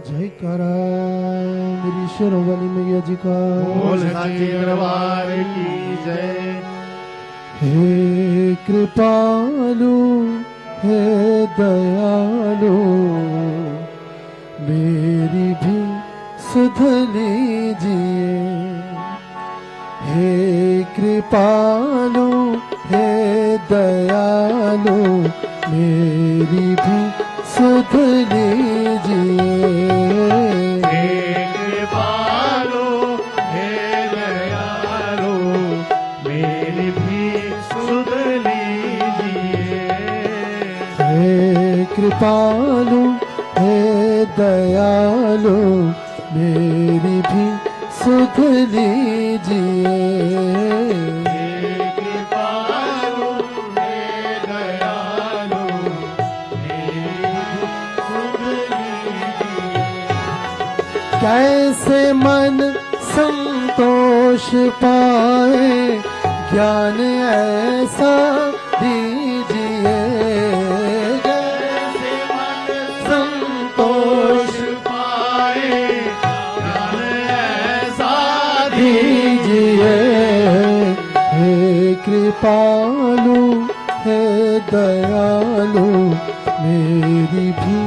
जयकारा मेरी शेरोवाली मैया जी का। बोल सच्चे दरबार की जय। हे कृपालु हे दयालु मेरी भी सुध लीजिए। हे कृपालु हे दयालु मेरी भी सुध लीजिए। हे कृपालु हे दयालु मेरी भी सुध लीजिए। हे कृपालु हे दयालु मेरी भी सुध लीजिए। कैसे मन संतोष पाए ज्ञान ऐसा दीजिए। कैसे मन संतोष पाए ज्ञान ऐसा दीजिए। हे कृपालु हे दयालु मेरी भी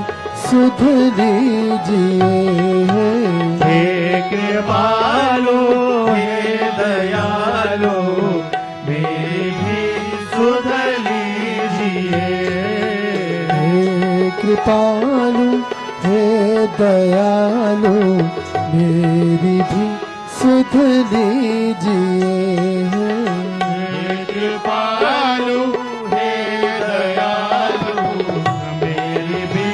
सुध लीजिए। हे कृपालु हे दयालु मेरी भी सुध लीजिए। हे कृपालु हे दयालु मेरी भी सुध लीजिए। हे कृपालु हे दयालु मेरी भी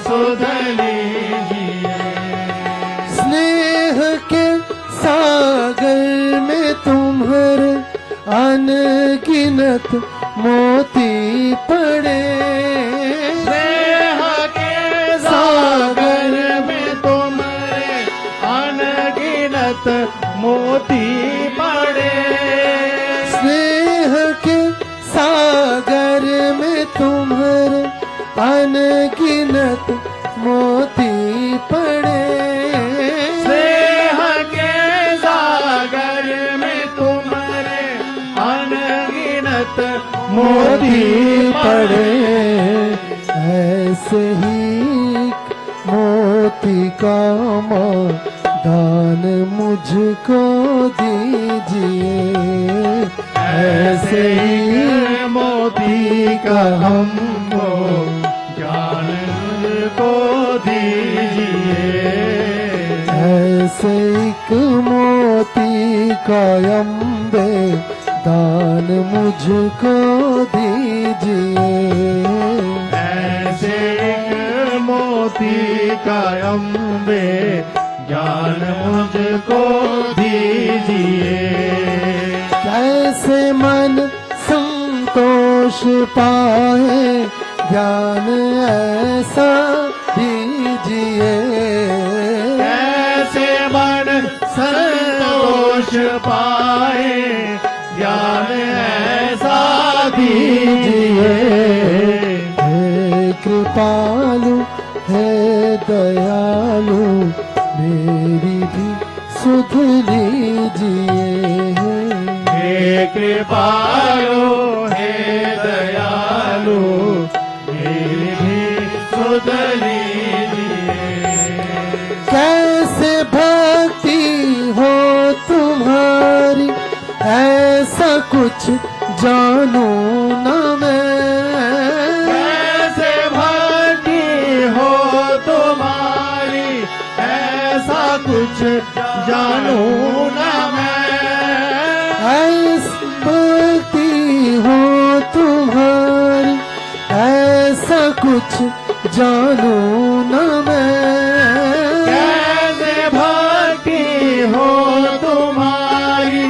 सुध लीजिए। स्नेह के सागर में तुम्हारे अनगिनत मोती पड़े। स्नेह के सागर में तुम्हारे अनगिनत मोती पड़े। स्नेह के सागर में तुम्हारे अनगिनत मोती पड़े। स्नेह के सागर में तुम्हारे अनगिनत मोती पड़े। ऐसे ही मोती का दान मुझको दीजिए। ऐसे ही मोती का हमको ज्ञान को दीजिए। ऐसे एक मोती का अम्बे दान मुझको दीजिए। ऐसे एक मोती का अम्बे ज्ञान मुझको दीजिए। कैसे मन संतोष पाए ज्ञान ऐसा दीजिए। कैसे मन संतोष पाए ज्ञान ऐसा दीजिए। हे कृपालु हे दयालु मेरी भी सुध लीजिए। हे कृपालु हे दयालु मेरी भी सुध लीजिए। कैसे भक्ति हो तुम्हारी ऐसा कुछ जानू न मैं। कैसे भक्ति हो तुम्हारी ऐसा कुछ जानू न मैं। ऐसी भक्ति हो तुम्हारी ऐसा कुछ जानू न मैं। कैसे भक्ति हो तुम्हारी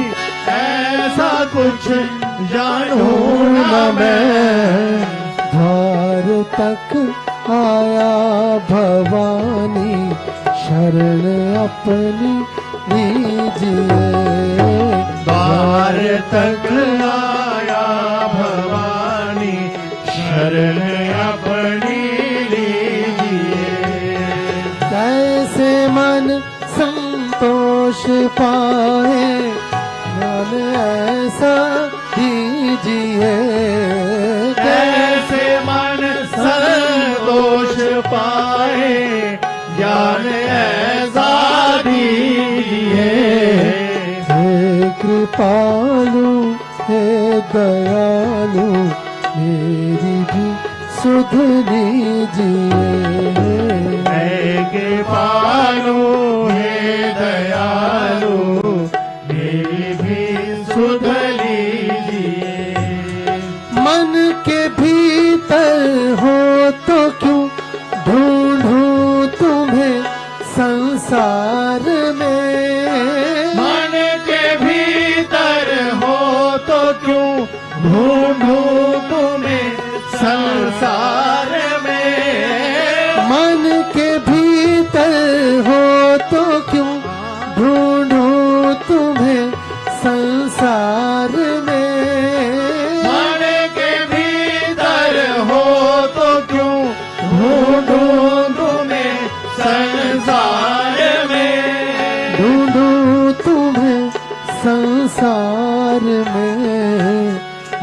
ऐसा कुछ जानू न मैं। द्वार तक आया भवानी शरण अपनी लीजिए। द्वार तक आया भवानी शरण अपनी लीजिए। संतोष पाए ज्ञान ऐसा दीजिए। कैसे मन संतोष पाए ज्ञान ऐसा दीजिए। हे कृपालु हे दयालु मेरी भी सुध लीजिए। हे कृपालु हे दयालु मेरी भी सुध लीजिए। मन के भीतर हो तो क्यों ढूंढूं तुम्हें संसार में। मन के भीतर हो तो क्यों ढूंढूं तुम्हें संसार में। मन के भीतर हो तो क्यों ढूंढूं तुम्हें संसार में। मन के भीतर हो तो क्यों ढूंढूं तुम्हें संसार में। ढूंढूं तुम्हें संसार में।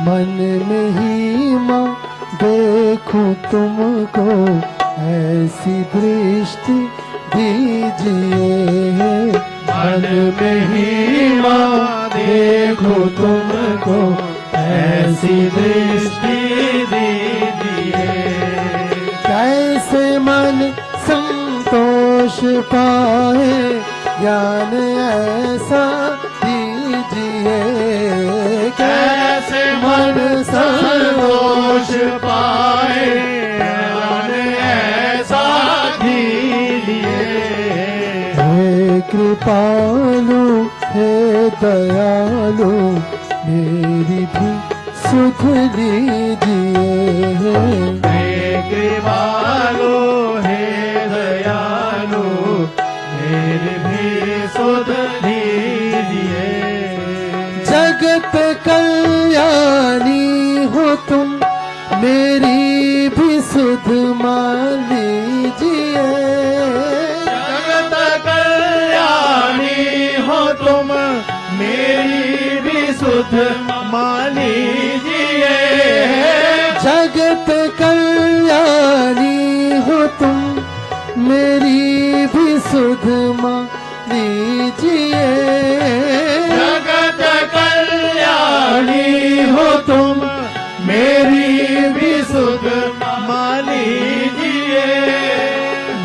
मन में ही माँ देखूं तुमको ऐसी दृष्टि दीजिए। मन में ही माँ देखो तुमको ऐसी दृष्टि दीजिए। कैसे मन संतोष पाए ज्ञान ऐसा दीजिए। कैसे मन संतोष पाए ज्ञान ऐसा दीजिए। हे कृपालु हे दयालु मेरी भी सुध लीजिए। हे कृपालु हे दयालु मेरी भी सुध लीजिए। जगत कल्याणी हो तुम मेरी भी सुध मान लीजिए। जगत कल्याणी हो तुम मेरी भी सुध मान लीजिए। जगत कल्याणी हो तुम मेरी भी सुध मान लीजिए। जगत कल्याणी हो तुम मेरी भी सुध मान लीजिए।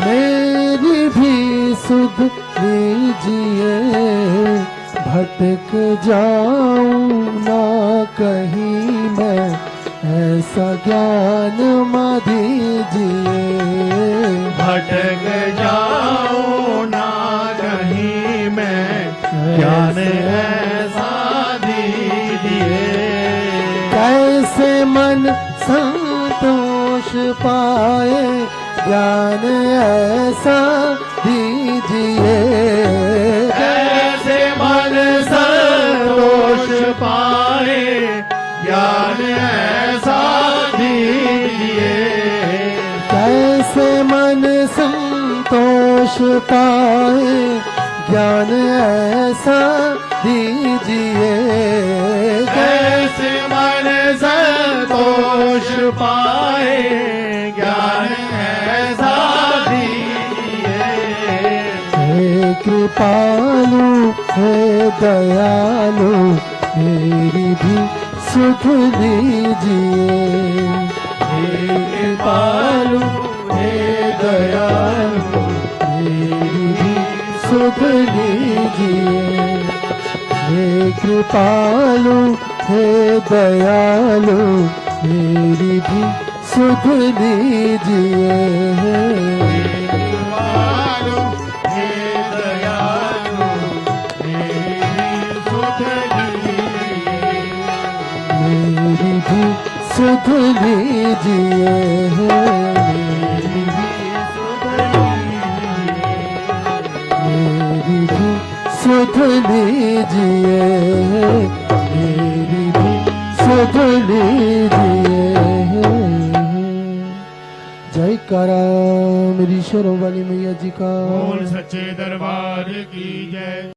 मेरी भी सुध लीजिए। भटक जाऊं ना कहीं मैं ऐसा ज्ञान माँ दीजिए। भटक जाऊं ना कहीं मैं ज्ञान ऐसा दीजिए। कैसे मन संतोष पाए ज्ञान ऐसा दीजिए। कैसे मन संतोष पाए ज्ञान ऐसा दीजिए। कैसे मन संतोष पाए ज्ञान ऐसा दीजिए। कैसे मन संतोष पाए ज्ञान ऐसा दीजिए। हे कृपालु हे दयालु मेरी भी सुध लीजिए। हे कृपालु हे दयालु मेरी भी सुध लीजिए। हे कृपालु हे दयालु मेरी भी सुध लीजिए। कृपालु हे दयालु मेरी सुध लीजिए। मेरी भी सुध लीजिए। मेरी भी सुध लीजिए। मेरी भी सुध लीजिए। मेरी भी सुध लीजिए। जयकारा मेरी शेरों वाली मैया जी का। बोल सच्चे दरबार की जय।